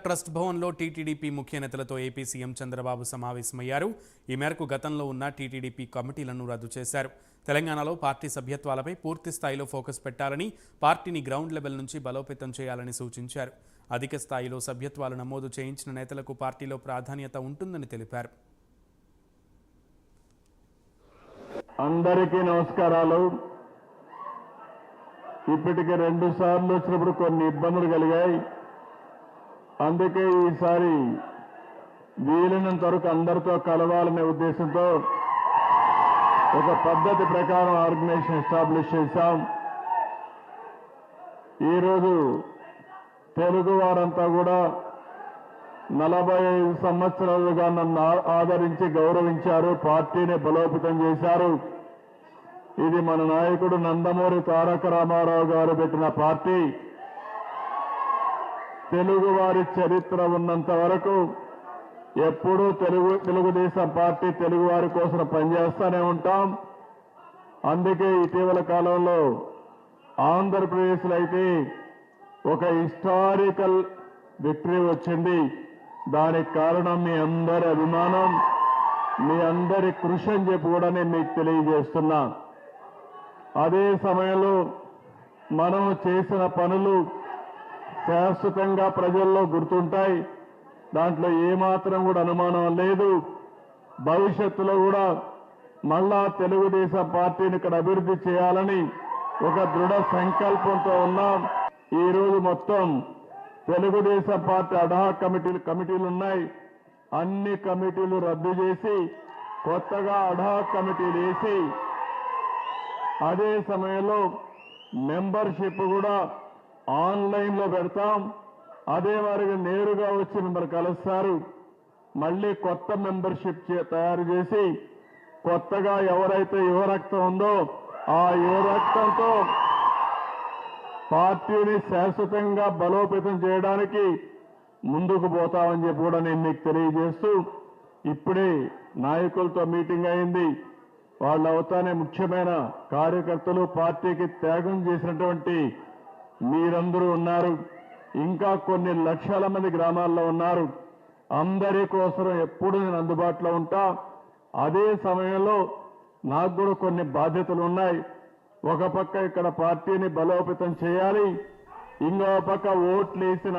Trust భవన్లో TTDP ముఖ్య నేతలతో ఏపీ సీఎం చంద్రబాబు సమావేశమయ్యారు. ఈ మేరకు గతంలో ఉన్న టీటీడీపీ కమిటీలను రద్దు చేశారు. తెలంగాణలో పార్టీ సభ్యత్వాలపై పూర్తి స్థాయిలో ఫోకస్ పెట్టాలని, పార్టీని గ్రౌండ్ లెవెల్ నుంచి బలోపేతం చేయాలని సూచించారు. అధిక స్థాయిలో సభ్యత్వాలు నమోదు చేయించిన నేతలకు పార్టీలో ప్రాధాన్యత ఉంటుందని తెలిపారు. అందరికీ నమస్కారాలు. ఇప్పటికే 2 సార్లు వచ్చినప్పుడు కొన్ని ఇబ్బందులు కలిగాయి. అందుకే ఈసారి వీలైనంత వరకు అందరితో కలవాలనే ఉద్దేశంతో ఒక పద్ధతి ప్రకారం ఆర్గనైజేషన్ ఎస్టాబ్లిష్ చేశాం. ఈరోజు తెలుగు వారంతా కూడా 45 సంవత్సరాలుగా నన్ను ఆదరించి గౌరవించారు, పార్టీని బలోపేతం చేశారు. ఇది మన నాయకుడు నందమూరి తారక రామారావు గారు పెట్టిన పార్టీ. తెలుగువారి చరిత్ర ఉన్నంత వరకు ఎప్పుడూ తెలుగుదేశం పార్టీ తెలుగువారి కోసం పనిచేస్తూనే ఉంటాం. అందుకే ఇటీవల కాలంలో ఆంధ్రప్రదేశ్లో అయితే ఒక హిస్టారికల్ విక్టరీ వచ్చింది. దానికి కారణం మీ అందరి అభిమానం, మీ అందరి కృషి అని చెప్పి కూడా నేను మీకు తెలియజేస్తున్నా. అదే సమయంలో మనం చేసిన పనులు శాశ్వతంగా ప్రజల్లో గుర్తుంటాయి. దాంట్లో ఏమాత్రం కూడా అనుమానం లేదు. భవిష్యత్తులో కూడా మళ్ళా తెలుగుదేశం పార్టీని ఇక్కడ అభివృద్ధి చేయాలని ఒక దృఢ సంకల్పంతో ఉన్నాం. ఈరోజు మొత్తం తెలుగుదేశం పార్టీ అడ్హాక్ కమిటీలు ఉన్నాయి. అన్ని కమిటీలు రద్దు చేసి కొత్తగా అడ్హాక్ కమిటీలు వేసి, అదే సమయంలో మెంబర్షిప్ కూడా ఆన్లైన్లో పెడతాం. అదే వారికి నేరుగా వచ్చి మిమ్మల్ని కలుస్తారు. మళ్ళీ కొత్త మెంబర్షిప్ తయారు చేసి కొత్తగా ఎవరైతే యువ రక్తం ఉందో ఆ యువ రక్తంతో పార్టీని శాశ్వతంగా బలోపేతం చేయడానికి ముందుకు పోతామని చెప్పి కూడా నేను మీకు తెలియజేస్తూ, ఇప్పుడే నాయకులతో మీటింగ్ అయింది. వాళ్ళు అవుతానే ముఖ్యమైన కార్యకర్తలు, పార్టీకి త్యాగం చేసినటువంటి మీరందరూ ఉన్నారు. ఇంకా కొన్ని లక్షల మంది గ్రామాల్లో ఉన్నారు. అందరి కోసం ఎప్పుడు నేను అందుబాటులో ఉంటా. అదే సమయంలో నాకు కూడా కొన్ని బాధ్యతలు ఉన్నాయి. ఒక పక్క ఇక్కడ పార్టీని బలోపేతం చేయాలి, ఇంకో పక్క ఓట్లు వేసిన